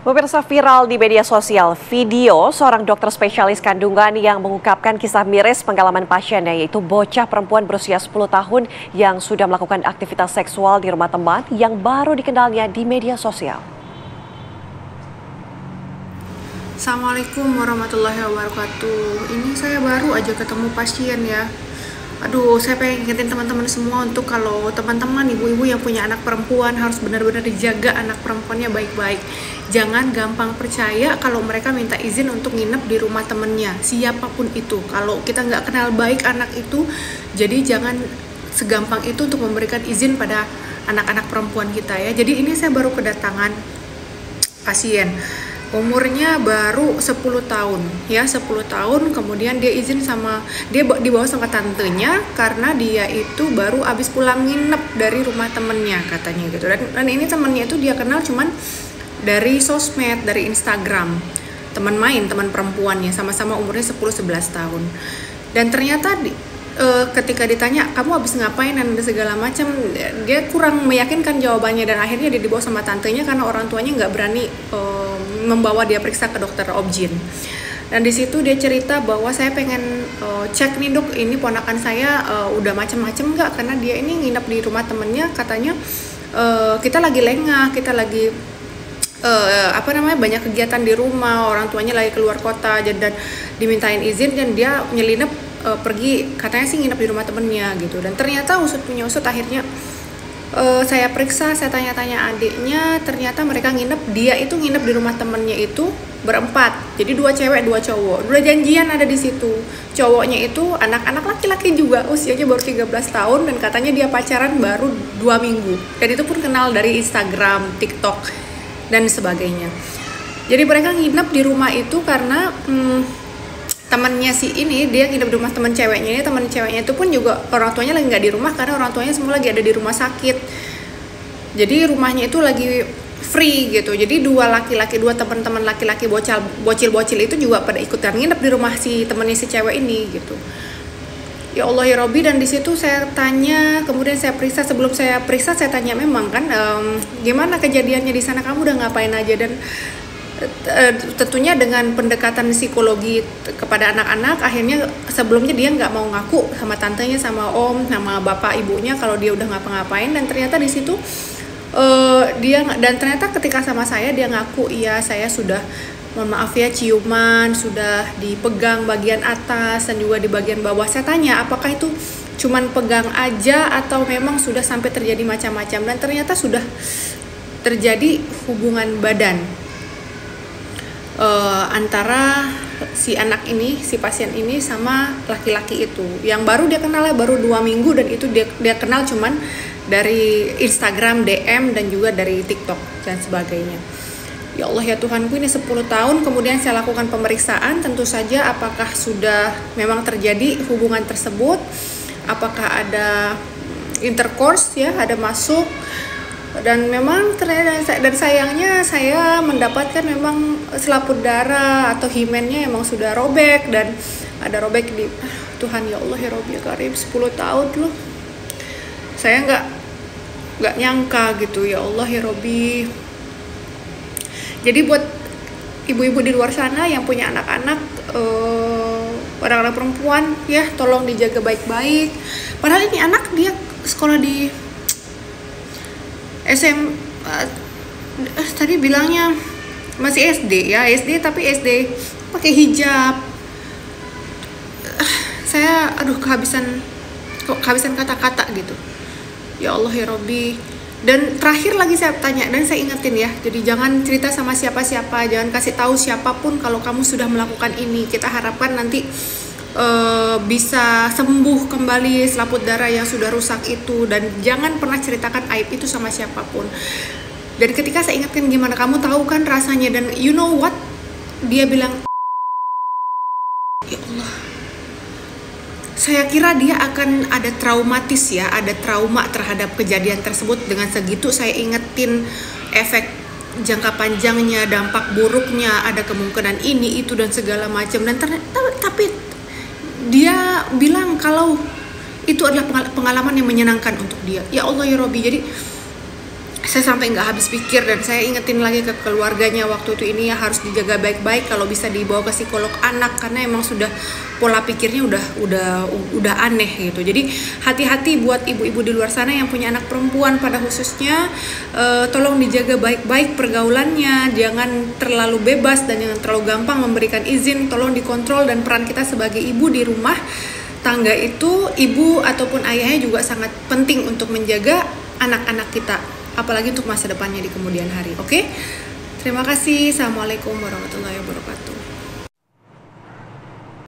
Pemirsa, viral di media sosial video seorang dokter spesialis kandungan yang mengungkapkan kisah miris pengalaman pasiennya, yaitu bocah perempuan berusia 10 tahun yang sudah melakukan aktivitas seksual di rumah teman yang baru dikenalnya di media sosial. Assalamualaikum warahmatullahi wabarakatuh. Ini saya baru aja ketemu pasien ya. Aduh, saya pengen ingetin teman-teman semua untuk kalau teman-teman ibu-ibu yang punya anak perempuan harus benar-benar dijaga anak perempuannya baik-baik. Jangan gampang percaya kalau mereka minta izin untuk nginep di rumah temennya, siapapun itu. Kalau kita nggak kenal baik anak itu, jadi jangan segampang itu untuk memberikan izin pada anak-anak perempuan kita ya. Jadi ini saya baru kedatangan pasien. Umurnya baru 10 tahun ya, 10 tahun. Kemudian dia izin dia dibawa sama tantenya karena dia itu baru habis pulang nginep dari rumah temennya katanya gitu. Dan ini temennya itu dia kenal cuman dari sosmed, dari Instagram, teman main, teman perempuannya, sama-sama umurnya 10-11 tahun. Dan ternyata ketika ditanya kamu habis ngapain dan segala macam, dia kurang meyakinkan jawabannya, dan akhirnya dia dibawa sama tantenya karena orang tuanya nggak berani membawa dia periksa ke dokter obgyn. Dan di situ dia cerita bahwa saya pengen cek nih dok, ini ponakan saya udah macem-macem nggak, karena dia ini nginep di rumah temennya, katanya kita lagi lengah, kita lagi banyak kegiatan di rumah, orang tuanya lagi keluar kota, dan dimintain izin dan dia nyelinep pergi, katanya sih nginep di rumah temennya gitu. Dan ternyata usut punya usut, akhirnya saya periksa, saya tanya-tanya adiknya, ternyata mereka dia itu nginep di rumah temennya itu berempat, jadi 2 cewek 2 cowok, udah janjian ada di situ. Cowoknya itu anak-anak laki-laki juga, usianya baru 13 tahun, dan katanya dia pacaran baru 2 minggu, dan itu pun kenal dari Instagram, TikTok, dan sebagainya. Jadi mereka nginep di rumah itu karena temannya si ini, dia nginep di rumah teman ceweknya ini. Teman ceweknya itu pun juga orang tuanya lagi nggak di rumah karena orang tuanya semua lagi ada di rumah sakit. Jadi rumahnya itu lagi free gitu. Jadi 2 teman-teman laki-laki bocil itu juga pada ikutan nginep di rumah si temannya si cewek ini gitu. Ya Allah ya Robbi. Dan di situ saya tanya, kemudian saya periksa. Sebelum saya periksa saya tanya memang kan gimana kejadiannya di sana, kamu udah ngapain aja. Dan tentunya dengan pendekatan psikologi kepada anak-anak, akhirnya sebelumnya dia nggak mau ngaku sama tantenya, sama om, sama bapak ibunya kalau dia udah ngapa-ngapain. Dan ternyata di situ ternyata ketika sama saya dia ngaku, iya saya sudah, mohon maaf ya, ciuman, sudah dipegang bagian atas dan juga di bagian bawah. Saya tanya apakah itu cuman pegang aja atau memang sudah sampai terjadi macam-macam, dan ternyata sudah terjadi hubungan badan antara si anak ini, si pasien ini sama laki-laki itu, yang baru dia kenal baru 2 minggu, dan itu dia kenal cuman dari Instagram, DM, dan juga dari TikTok dan sebagainya. Ya Allah ya Tuhanku, ini 10 tahun. Kemudian saya lakukan pemeriksaan, tentu saja apakah sudah memang terjadi hubungan tersebut, apakah ada intercourse ya, ada masuk. Dan memang ternyata, dan sayangnya saya mendapatkan memang selaput darah atau himennya emang sudah robek, dan ada robek di Tuhan ya Allah ya Robbi Karim, 10 tahun loh. Saya nggak nyangka gitu ya Allah ya Robbi. Jadi buat ibu-ibu di luar sana yang punya anak-anak, orang-orang perempuan ya, tolong dijaga baik-baik. Padahal ini anak dia sekolah di tadi bilangnya masih SD ya, SD, tapi SD pakai hijab. Saya kehabisan kata-kata gitu. Ya Allah ya Robbi. Dan terakhir lagi saya tanya dan saya ingetin ya, jadi jangan cerita sama siapa-siapa, jangan kasih tahu siapapun kalau kamu sudah melakukan ini. Kita harapkan nanti bisa sembuh kembali selaput darah yang sudah rusak itu, dan jangan pernah ceritakan aib itu sama siapapun. Dan ketika saya ingatkan, gimana kamu tahu kan rasanya, dan you know what, dia bilang, ya Allah, saya kira dia akan ada traumatis ya, ada trauma terhadap kejadian tersebut. Dengan segitu saya ingetin efek jangka panjangnya, dampak buruknya, ada kemungkinan ini itu dan segala macam. Dan tapi dia bilang kalau itu adalah pengalaman yang menyenangkan untuk dia. Ya Allah ya Robbi. Jadi saya sampai nggak habis pikir, dan saya ingetin lagi ke keluarganya waktu itu, ini ya harus dijaga baik-baik, kalau bisa dibawa ke psikolog anak karena emang sudah pola pikirnya udah aneh gitu. Jadi hati-hati buat ibu-ibu di luar sana yang punya anak perempuan pada khususnya, tolong dijaga baik-baik pergaulannya, jangan terlalu bebas dan jangan terlalu gampang memberikan izin, tolong dikontrol. Dan peran kita sebagai ibu di rumah tangga itu, ibu ataupun ayahnya juga sangat penting untuk menjaga anak-anak kita, apalagi untuk masa depannya di kemudian hari. Oke? Terima kasih. Assalamualaikum warahmatullahi wabarakatuh.